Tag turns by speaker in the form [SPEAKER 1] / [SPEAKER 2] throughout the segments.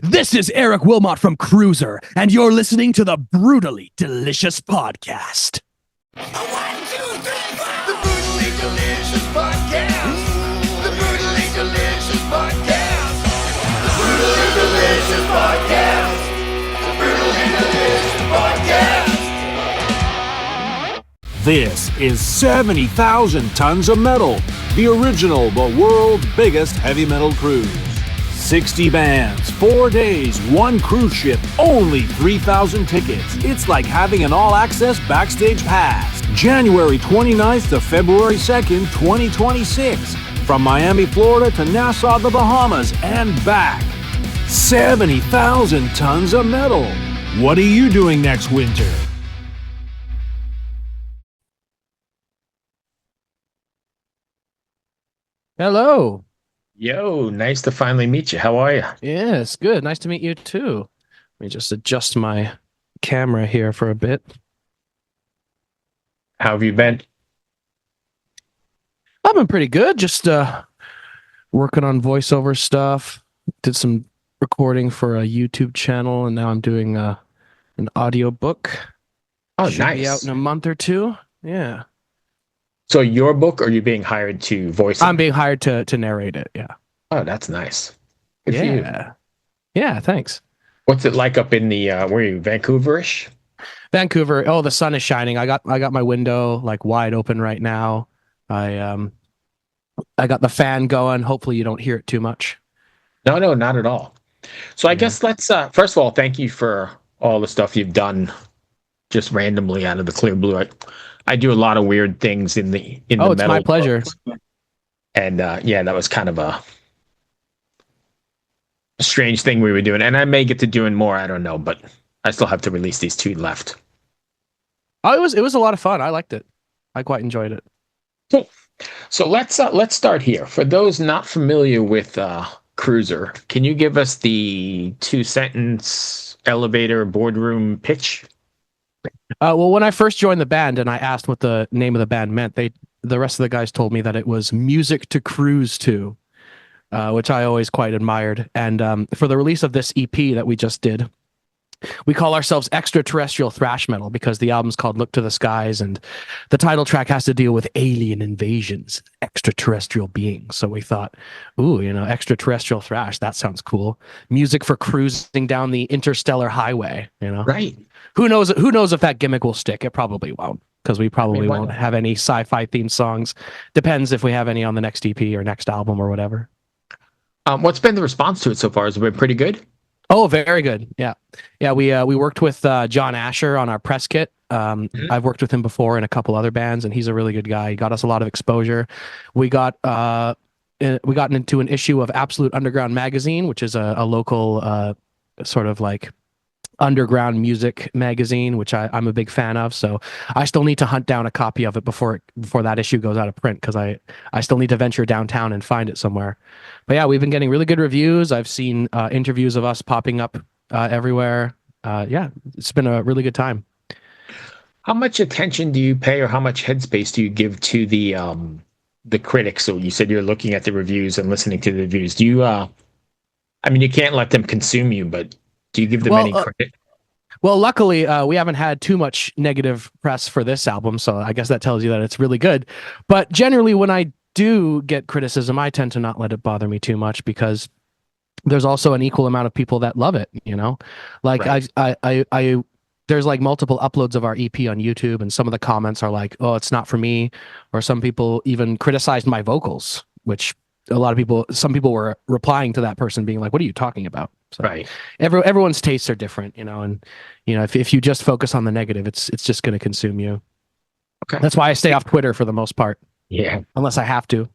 [SPEAKER 1] This is Eric Wilmott from Crüzer, and you're listening to the Brutally Delicious Podcast.
[SPEAKER 2] 1, 2, 3, 4. The Brutally Delicious Podcast. The Brutally Delicious Podcast. The Brutally Delicious Podcast. The Brutally Delicious Podcast.
[SPEAKER 3] This is 70,000 Tons of Metal, the original but world's biggest heavy metal cruise. 60 bands, 4 days, 1 cruise ship, only 3,000 tickets. It's like having an all-access backstage pass. January 29th to February 2nd, 2026. From Miami, Florida to Nassau, the Bahamas, and back. 70,000 tons of metal. What are you doing next winter?
[SPEAKER 1] Hello.
[SPEAKER 4] Yo, nice to finally meet you. How are you?
[SPEAKER 1] Yes, good. Nice to meet you too. Let me just adjust my camera here for a bit.
[SPEAKER 4] How have you been?
[SPEAKER 1] I've been pretty good. Just working on voiceover stuff. Did some recording for a YouTube channel, and now I'm doing an audio book.
[SPEAKER 4] Oh,
[SPEAKER 1] Should
[SPEAKER 4] nice.
[SPEAKER 1] be out in a month or two. Yeah.
[SPEAKER 4] So your book, or are you being hired to voice it?
[SPEAKER 1] I'm being hired to narrate it. Yeah.
[SPEAKER 4] Oh, that's nice. Good for you.
[SPEAKER 1] Yeah. Yeah. Thanks.
[SPEAKER 4] What's it like up in the where are you, Vancouverish?
[SPEAKER 1] Vancouver. Oh, the sun is shining. I got my window like wide open right now. I got the fan going. Hopefully you don't hear it too much.
[SPEAKER 4] No, not at all. So I guess let's first of all, thank you for all the stuff you've done just randomly out of the clear blue. I do a lot of weird things in the
[SPEAKER 1] Oh, it's
[SPEAKER 4] metal
[SPEAKER 1] my pleasure.
[SPEAKER 4] world. And that was kind of a strange thing we were doing. And I may get to doing more, I don't know, but I still have to release these 2 left.
[SPEAKER 1] Oh, it was a lot of fun. I liked it. I quite enjoyed it.
[SPEAKER 4] Cool. So let's start here. For those not familiar with Crüzer, can you give us the 2-sentence elevator boardroom pitch?
[SPEAKER 1] Well, when I first joined the band and I asked what the name of the band meant, the rest of the guys told me that it was music to cruise to, which I always quite admired. And for the release of this EP that we just did, we call ourselves extra-terrestrial thrash metal because the album's called Look to the Skies, and the title track has to deal with alien invasions, extraterrestrial beings. So we thought, ooh, extraterrestrial thrash, that sounds cool. Music for cruising down the interstellar highway,
[SPEAKER 4] Right.
[SPEAKER 1] Who knows if that gimmick will stick? It probably won't, because we probably won't have any sci-fi themed songs. Depends if we have any on the next EP or next album or whatever.
[SPEAKER 4] What's been the response to it so far? Has it been pretty good?
[SPEAKER 1] Oh, very good. Yeah. We worked with John Asher on our press kit. I've worked with him before in a couple other bands, and he's a really good guy. He got us a lot of exposure. We got into an issue of Absolute Underground magazine, which is a local sort of like underground music magazine, which I'm a big fan of. So I still need to hunt down a copy of it before that issue goes out of print, because I still need to venture downtown and find it somewhere. But yeah, we've been getting really good reviews. I've seen interviews of us popping up everywhere. It's been a really good time.
[SPEAKER 4] How much attention do you pay, or how much headspace do you give to the critics? So you said you're looking at the reviews and listening to the reviews. Do you you can't let them consume you, but do you give them any credit?
[SPEAKER 1] Well, luckily, we haven't had too much negative press for this album, so I guess that tells you that it's really good. But generally, when I do get criticism, I tend to not let it bother me too much, because there's also an equal amount of people that love it. Like right. I there's like multiple uploads of our EP on YouTube, and some of the comments are like, "Oh, it's not for me," or some people even criticized my vocals, which some people were replying to that person being like, "What are you talking about?" So
[SPEAKER 4] right.
[SPEAKER 1] Everyone's tastes are different, and if you just focus on the negative, it's just going to consume you.
[SPEAKER 4] Okay.
[SPEAKER 1] That's why I stay off Twitter for the most part.
[SPEAKER 4] Yeah.
[SPEAKER 1] Unless I have to.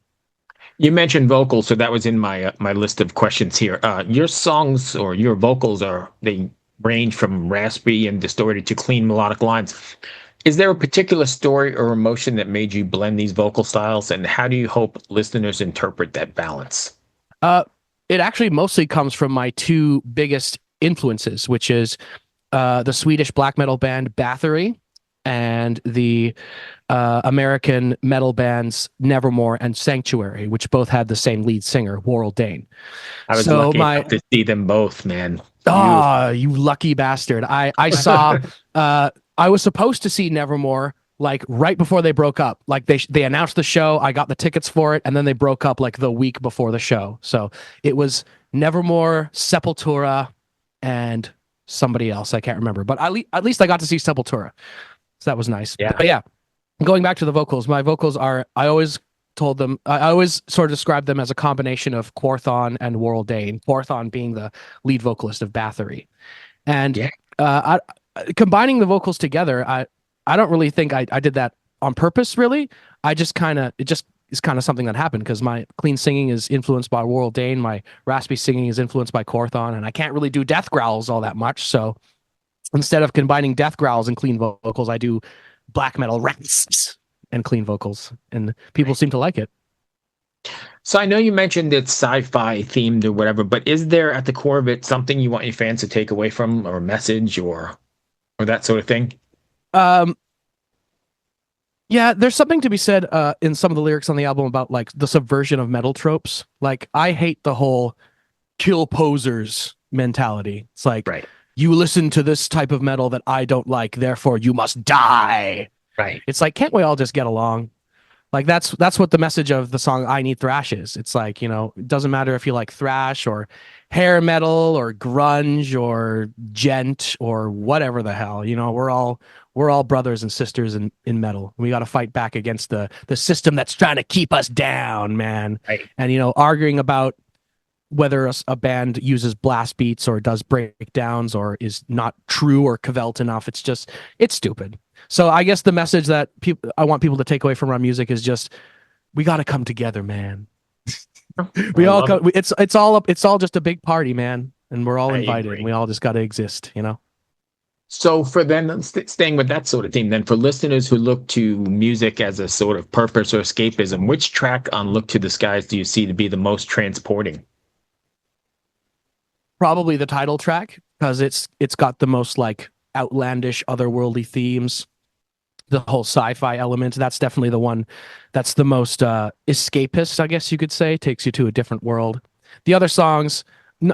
[SPEAKER 4] You mentioned vocals, so that was in my my list of questions here. Your songs or your vocals they range from raspy and distorted to clean melodic lines. Is there a particular story or emotion that made you blend these vocal styles, and how do you hope listeners interpret that balance?
[SPEAKER 1] It actually mostly comes from my 2 biggest influences, which is the Swedish black metal band Bathory and the American metal bands Nevermore and Sanctuary, which both had the same lead singer, Warrell Dane.
[SPEAKER 4] I was
[SPEAKER 1] So
[SPEAKER 4] lucky enough to see them both, man.
[SPEAKER 1] Ah, you lucky bastard. I saw I was supposed to see Nevermore like right before they broke up. Like they announced the show, I got the tickets for it, and then they broke up like the week before the show. So it was Nevermore, Sepultura, and somebody else. I can't remember. But at least I got to see Sepultura. So that was nice.
[SPEAKER 4] Yeah.
[SPEAKER 1] But yeah, going back to the vocals, my vocals are, I always told them, I always sort of described them as a combination of Quorthon and Warrell Dane, Quorthon being the lead vocalist of Bathory. And
[SPEAKER 4] Yeah.
[SPEAKER 1] combining the vocals together, I don't really think I did that on purpose, really. I just kind of, it just is kind of something that happened because my clean singing is influenced by Warrell Dane, my raspy singing is influenced by Quorthon, and I can't really do death growls all that much. So instead of combining death growls and clean vocals, I do black metal rasps and clean vocals, and people seem to like it.
[SPEAKER 4] So I know you mentioned it's sci-fi themed or whatever, but is there at the core of it something you want your fans to take away from, or a message, or that sort of thing?
[SPEAKER 1] Yeah, there's something to be said in some of the lyrics on the album about like the subversion of metal tropes. Like I hate the whole kill posers mentality. It's like,
[SPEAKER 4] Right.
[SPEAKER 1] you listen to this type of metal that I don't like, therefore you must die.
[SPEAKER 4] Right.
[SPEAKER 1] It's like, can't we all just get along? Like that's what the message of the song I Need Thrash is. It's like, you know, it doesn't matter if you like thrash or hair metal or grunge or gent or whatever the hell, you know, we're all brothers and sisters in metal. We got to fight back against the system that's trying to keep us down, man.
[SPEAKER 4] Right.
[SPEAKER 1] And, you know, arguing about whether a band uses blast beats or does breakdowns or is not true or cavelt enough. It's stupid. So I guess the message that I want people to take away from our music is just, we got to come together, man. It's all just a big party, man. And we're all invited and we all just got to exist, you know?
[SPEAKER 4] So for then, staying with that sort of theme, then for listeners who look to music as a sort of purpose or escapism, which track on Look to the Skies do you see to be the most transporting?
[SPEAKER 1] Probably the title track, because it's got the most like outlandish, otherworldly themes. The whole sci-fi element, that's definitely the one that's the most escapist, I guess you could say, takes you to a different world. The other songs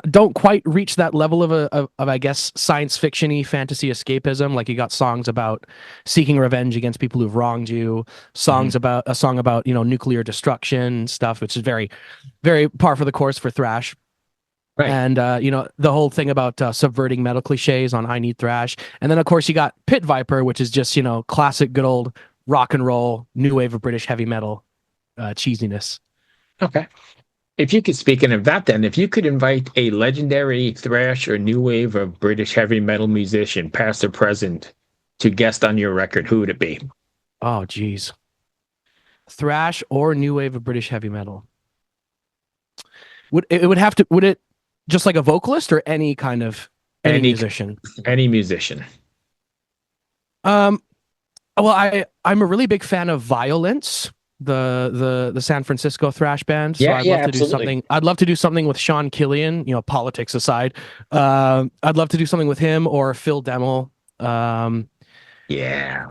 [SPEAKER 1] don't quite reach that level of I guess science fiction-y fantasy escapism. Like you got songs about seeking revenge against people who've wronged you, songs about a song about, you know, nuclear destruction and stuff, which is very, very par for the course for thrash.
[SPEAKER 4] Right.
[SPEAKER 1] And, you know, the whole thing about subverting metal cliches on I Need Thrash. And then, of course, you got Pit Viper, which is just, you know, classic good old rock and roll, new wave of British heavy metal cheesiness.
[SPEAKER 4] Okay. If you could, speaking of that, then, if you could invite a legendary thrash or new wave of British heavy metal musician, past or present, to guest on your record, who would it be?
[SPEAKER 1] Oh, geez. Thrash or new wave of British heavy metal? Would it just like a vocalist or any kind of any musician?
[SPEAKER 4] Any musician.
[SPEAKER 1] Well, I'm a really big fan of Violence, the San Francisco thrash band. So I'd love to do something. I'd love to do something with Sean Killian, you know, politics aside. I'd love to do something with him or Phil Demmel.
[SPEAKER 4] Yeah.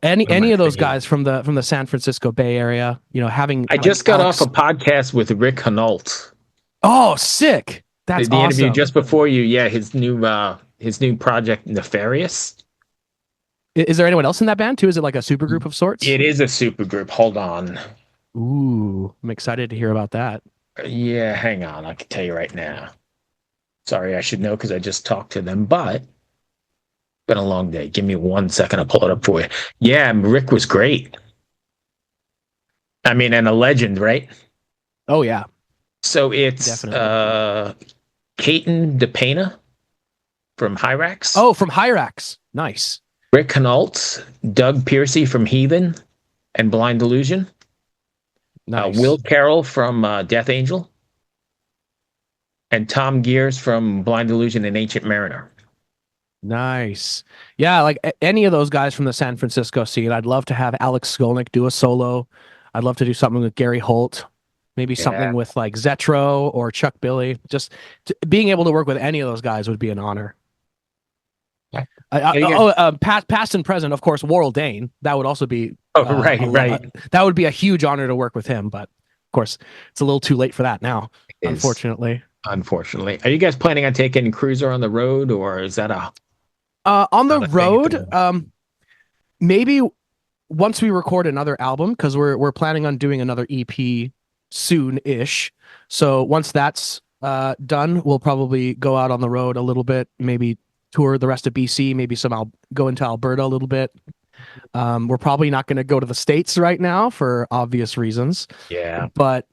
[SPEAKER 1] Any of those guys from the San Francisco Bay Area, you know, having
[SPEAKER 4] I just got off a podcast with Rick Hinault.
[SPEAKER 1] Oh, sick. That's
[SPEAKER 4] the
[SPEAKER 1] awesome.
[SPEAKER 4] interview just before you. Yeah, his new project, Nefarious.
[SPEAKER 1] Is there anyone else in that band too? Is it like a supergroup of sorts?
[SPEAKER 4] It is a supergroup. Hold on.
[SPEAKER 1] Ooh, I'm excited to hear about that.
[SPEAKER 4] Yeah, hang on. I can tell you right now. Sorry, I should know because I just talked to them, but it's been a long day. Give me 1 second. I'll pull it up for you. Yeah, Rick was great. I mean, and a legend, right?
[SPEAKER 1] Oh, yeah.
[SPEAKER 4] So it's
[SPEAKER 1] Definitely.
[SPEAKER 4] Caton DePena from Hyrax.
[SPEAKER 1] Oh, from Hyrax. Nice.
[SPEAKER 4] Rick Hinault, Doug Piercy from Heathen and Blind Delusion.
[SPEAKER 1] Nice.
[SPEAKER 4] Will Carroll from Death Angel. And Tom Gears from Blind Delusion and Ancient Mariner.
[SPEAKER 1] Nice. Yeah, like any of those guys from the San Francisco scene. I'd love to have Alex Skolnick do a solo. I'd love to do something with Gary Holt. Maybe something with like Zetro or Chuck Billy. Just being able to work with any of those guys would be an honor. Past and present, of course. Warrell Dane. That would also be
[SPEAKER 4] Right.
[SPEAKER 1] that would be a huge honor to work with him. But of course, it's a little too late for that now. Unfortunately.
[SPEAKER 4] Are you guys planning on taking Crüzer on the road, or is that
[SPEAKER 1] on the
[SPEAKER 4] not a thing at the
[SPEAKER 1] road?
[SPEAKER 4] moment?
[SPEAKER 1] Maybe once we record another album, because we're planning on doing another EP soon-ish. So once that's done, we'll probably go out on the road a little bit, maybe tour the rest of BC, maybe go into Alberta a little bit. We're probably not going to go to the States right now for obvious reasons.
[SPEAKER 4] Yeah.
[SPEAKER 1] But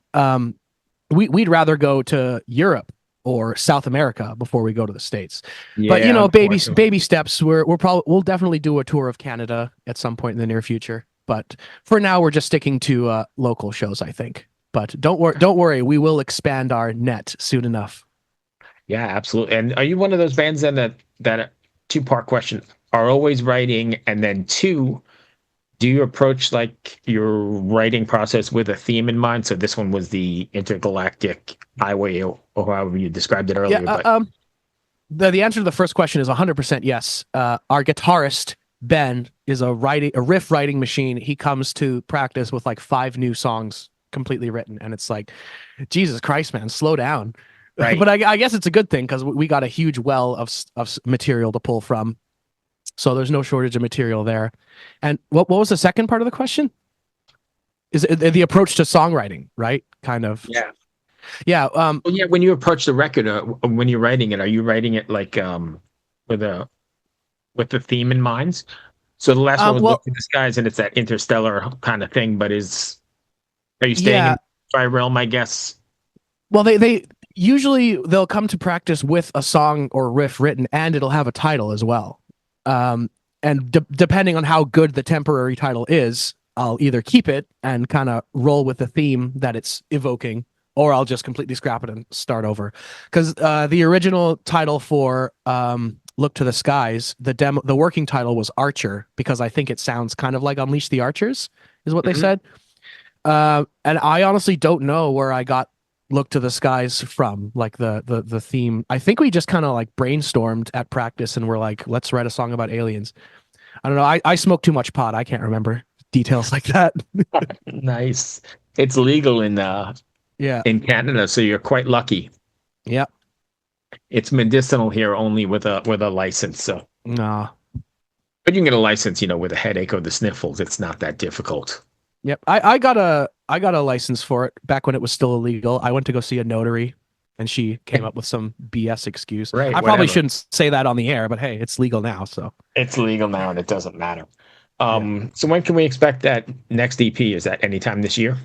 [SPEAKER 1] we'd rather go to Europe or South America before we go to the States. But
[SPEAKER 4] Yeah,
[SPEAKER 1] baby steps. We'll definitely do a tour of Canada at some point in the near future. But for now, we're just sticking to local shows, I think. But don't worry, we will expand our net soon enough.
[SPEAKER 4] Yeah, absolutely. And are you one of those bands then that two-part question, are always writing, and then two, do you approach like your writing process with a theme in mind? So this one was the intergalactic highway, or however you described it earlier.
[SPEAKER 1] Yeah, the answer to the first question is 100% yes. Our guitarist Ben is a riff writing machine. He comes to practice with like 5 new songs completely written, and it's like, Jesus Christ, man, slow down.
[SPEAKER 4] Right.
[SPEAKER 1] But I guess it's a good thing because we got a huge well of material to pull from. So there's no shortage of material there. And what was the second part of the question? Is it the approach to songwriting, right? Kind of.
[SPEAKER 4] Yeah.
[SPEAKER 1] Yeah.
[SPEAKER 4] Well, yeah. When you approach the record, when you're writing it, are you writing it like with the theme in mind? So the last one was Look to the Skies, and it's that interstellar kind of thing. But are you staying in sci-fi realm? I guess.
[SPEAKER 1] Well, they usually they'll come to practice with a song or riff written, and it'll have a title as well. And depending on how good the temporary title is, I'll either keep it and kind of roll with the theme that it's evoking, or I'll just completely scrap it and start over. Because the original title for Look to the Skies, the working title was Archer, because I think it sounds kind of like Unleash the Archers, is what they said. And I honestly don't know where I got Look to the Skies from, like the theme. I think we just kind of like brainstormed at practice and we're like, let's write a song about aliens. I don't know. I smoke too much pot. I can't remember details like that.
[SPEAKER 4] Nice. It's legal in Canada, so you're quite lucky.
[SPEAKER 1] Yeah.
[SPEAKER 4] It's medicinal here only with a license. So
[SPEAKER 1] no.
[SPEAKER 4] But you can get a license, with a headache or the sniffles. It's not that difficult.
[SPEAKER 1] Yep. I got a license for it back when it was still illegal. I went to go see a notary and she came up with some BS excuse.
[SPEAKER 4] Right,
[SPEAKER 1] I probably shouldn't say that on the air, but hey, it's legal now. So
[SPEAKER 4] it's legal now and it doesn't matter. So when can we expect that next EP? Is that anytime this year?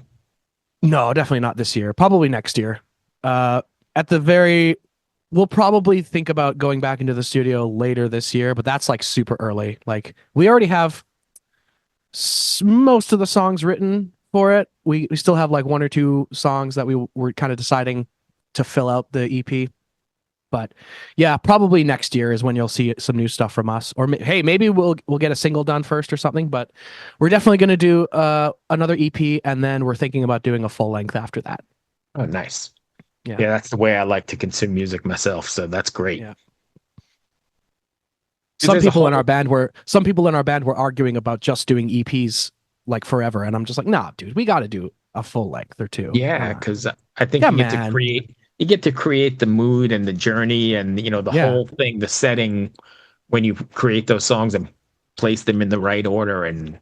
[SPEAKER 1] No, definitely not this year. Probably next year. We'll probably think about going back into the studio later this year, but that's like super early. Like we already have most of the songs written for it. We still have like 1 or 2 songs that we were kind of deciding to fill out the EP. But yeah, probably next year is when you'll see some new stuff from us. Or hey, maybe we'll get a single done first or something. But we're definitely going to do another EP, and then we're thinking about doing a full length after that.
[SPEAKER 4] Oh, nice.
[SPEAKER 1] Yeah,
[SPEAKER 4] that's the way I like to consume music myself. So that's great.
[SPEAKER 1] Yeah. Some people in our band were arguing about just doing EPs like forever, and I'm just like, nah, dude, we got to do a full length or 2.
[SPEAKER 4] Yeah, because I think you get to create the mood and the journey and the whole thing, the setting when you create those songs and place them in the right order. And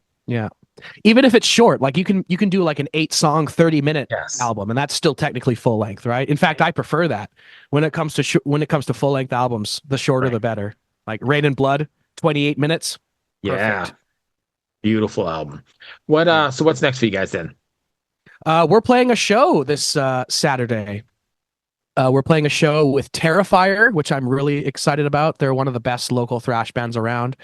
[SPEAKER 1] even if it's short, like you can do like an 8-song 30-minute album, and that's still technically full length, right? In fact, I prefer that when it comes to full length albums. The shorter the better. Like Rain and Blood, 28 minutes.
[SPEAKER 4] Yeah. Perfect. Beautiful album. So what's next for you guys then?
[SPEAKER 1] We're playing a show this Saturday. We're playing a show with Terrifier, which I'm really excited about. They're one of the best local thrash bands around.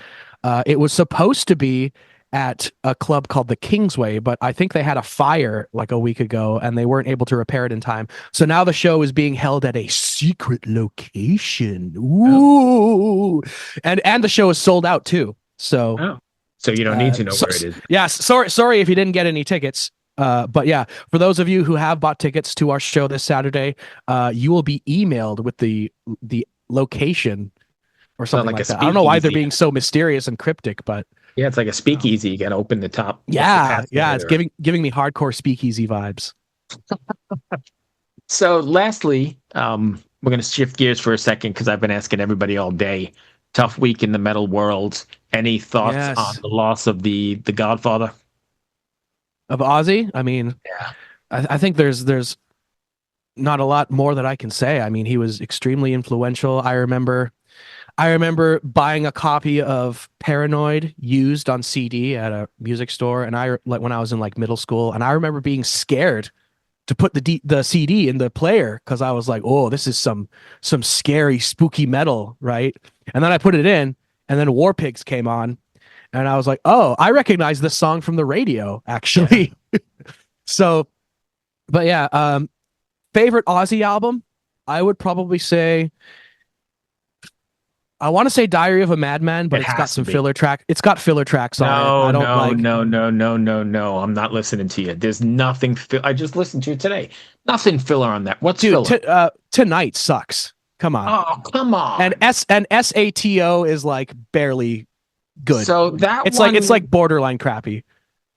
[SPEAKER 1] It was supposed to be at a club called the Kingsway, but I think they had a fire like a week ago and they weren't able to repair it in time. So now the show is being held at a secret location. Ooh. And the show is sold out too. So
[SPEAKER 4] so you don't need to know where it is.
[SPEAKER 1] Yeah, sorry if you didn't get any tickets. But yeah, for those of you who have bought tickets to our show this Saturday, you will be emailed with the location or something
[SPEAKER 4] like
[SPEAKER 1] like
[SPEAKER 4] a
[SPEAKER 1] that. I don't know why they're
[SPEAKER 4] speakeasy.
[SPEAKER 1] being so mysterious and cryptic, but
[SPEAKER 4] Yeah, it's like a speakeasy. You got to open the top.
[SPEAKER 1] yeah,
[SPEAKER 4] the
[SPEAKER 1] yeah, it's
[SPEAKER 4] password or-
[SPEAKER 1] giving me hardcore speakeasy vibes.
[SPEAKER 4] So, lastly, we're going to shift gears for a second because I've been asking everybody all day. Tough week in the metal world. Any thoughts on
[SPEAKER 1] Yes,
[SPEAKER 4] the loss of the Godfather?
[SPEAKER 1] of Ozzy. I mean,
[SPEAKER 4] Yeah.
[SPEAKER 1] I think there's not a lot more that I can say. I mean, he was extremely influential. I remember buying a copy of Paranoid used on CD at a music store, and like when I was in like middle school, and I remember being scared to put the CD in the player because I was like, oh, this is some scary, spooky metal, right? And then I put it in, and then War Pigs came on, and I was like, oh, I recognize this song from the radio, actually. So, but yeah, favorite Ozzy album, I would probably say. I want to say Diary of a Madman, but
[SPEAKER 4] It
[SPEAKER 1] it's got
[SPEAKER 4] has to
[SPEAKER 1] some
[SPEAKER 4] be.
[SPEAKER 1] filler track. It's got filler tracks on it.
[SPEAKER 4] No,
[SPEAKER 1] I don't
[SPEAKER 4] no,
[SPEAKER 1] like.
[SPEAKER 4] no, no, no, no, no. I'm not listening to you. There's nothing. I just listened to it today. Nothing filler on that. What's
[SPEAKER 1] Dude,
[SPEAKER 4] filler?
[SPEAKER 1] Tonight sucks. Come on.
[SPEAKER 4] Oh, come
[SPEAKER 1] And
[SPEAKER 4] on.
[SPEAKER 1] SATO is like barely good.
[SPEAKER 4] So that
[SPEAKER 1] It's
[SPEAKER 4] one,
[SPEAKER 1] like borderline crappy.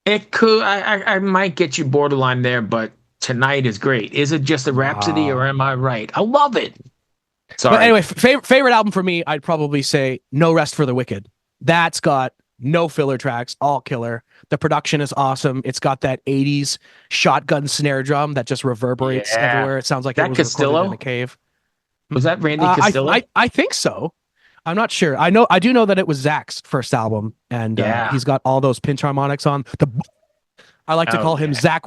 [SPEAKER 4] it could. I might get you borderline there, but tonight is great. Is it just a Rhapsody, or am I right? I love it. Sorry.
[SPEAKER 1] But anyway, favorite album for me, I'd probably say No Rest for the Wicked. That's got no filler tracks, all killer. The production is awesome. It's got that 80s shotgun snare drum that just reverberates
[SPEAKER 4] Yeah.
[SPEAKER 1] everywhere. It sounds like
[SPEAKER 4] That
[SPEAKER 1] it was
[SPEAKER 4] Castillo?
[SPEAKER 1] recorded in a cave.
[SPEAKER 4] Was that Randy Castillo?
[SPEAKER 1] I think so. I'm not sure. I do know that it was Zach's first album, and
[SPEAKER 4] Yeah.
[SPEAKER 1] he's got all those pinch harmonics on. I like to
[SPEAKER 4] Oh,
[SPEAKER 1] call him
[SPEAKER 4] yeah.
[SPEAKER 1] Zach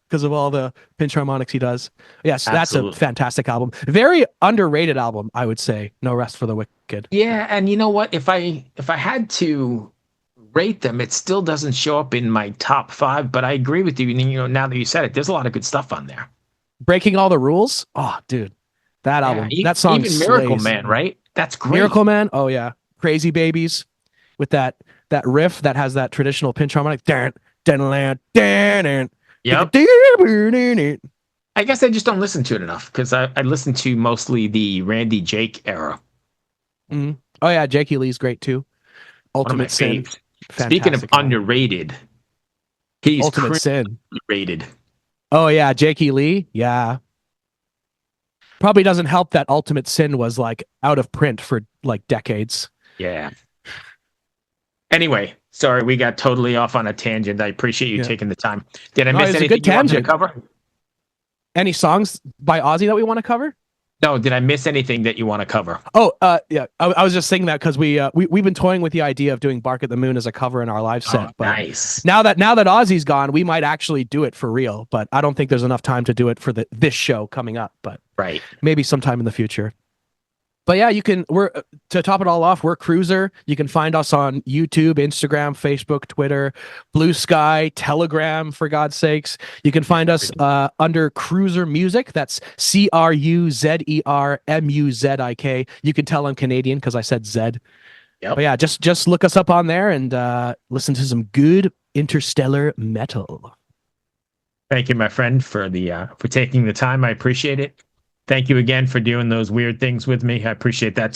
[SPEAKER 1] because of all the pinch harmonics he does. Yes, that's a
[SPEAKER 4] Absolutely.
[SPEAKER 1] fantastic album. Very underrated album, I would say. No Rest for the Wicked.
[SPEAKER 4] Yeah, and you know what? If I had to rate them, it still doesn't show up in my top 5. But I agree with you. You know, now that you said it, there's a lot of good stuff on there.
[SPEAKER 1] Breaking All the Rules. Oh, dude, that album,
[SPEAKER 4] Yeah,
[SPEAKER 1] that song,
[SPEAKER 4] even Miracle
[SPEAKER 1] slays.
[SPEAKER 4] Man, right? That's great.
[SPEAKER 1] Miracle Man. Oh yeah, Crazy Babies, with that riff that has that traditional pinch harmonic.
[SPEAKER 4] Yep. I guess I just don't listen to it enough because I listen to mostly the Randy Jake era.
[SPEAKER 1] Oh yeah, Jakey Lee's great too.
[SPEAKER 4] One of my
[SPEAKER 1] Ultimate Sin.
[SPEAKER 4] faves. Speaking of
[SPEAKER 1] Fantastic album.
[SPEAKER 4] underrated, he's
[SPEAKER 1] Ultimate Sin.
[SPEAKER 4] rated.
[SPEAKER 1] Oh yeah, Jakey Lee. Yeah. Probably doesn't help that Ultimate Sin was like out of print for like decades.
[SPEAKER 4] Yeah. Anyway, sorry, we got totally off on a tangent. I appreciate you taking the time. Did I
[SPEAKER 1] No,
[SPEAKER 4] miss
[SPEAKER 1] it was a
[SPEAKER 4] anything
[SPEAKER 1] good
[SPEAKER 4] you wanted to
[SPEAKER 1] tangent.
[SPEAKER 4] cover?
[SPEAKER 1] Any songs by Ozzy that we want to cover?
[SPEAKER 4] No, did I miss anything that you want to cover?
[SPEAKER 1] Oh, yeah. I was just saying that because we've been toying with the idea of doing "Bark at the Moon" as a cover in our live set.
[SPEAKER 4] Oh,
[SPEAKER 1] but
[SPEAKER 4] nice.
[SPEAKER 1] now that Ozzy's gone, we might actually do it for real. But I don't think there's enough time to do it for this show coming up. But
[SPEAKER 4] Right.
[SPEAKER 1] maybe sometime in the future. But yeah, we're to top it all off, we're Crüzer. You can find us on YouTube, Instagram, Facebook, Twitter, Blue Sky, Telegram, for God's sakes. You can find us under Crüzer Music. That's CRUZERMUZIK. You can tell I'm Canadian because I said Zed.
[SPEAKER 4] Yep.
[SPEAKER 1] But yeah, just look us up on there and listen to some good interstellar metal.
[SPEAKER 4] Thank you, my friend, for taking the time. I appreciate it. Thank you again for doing those weird things with me. I appreciate that.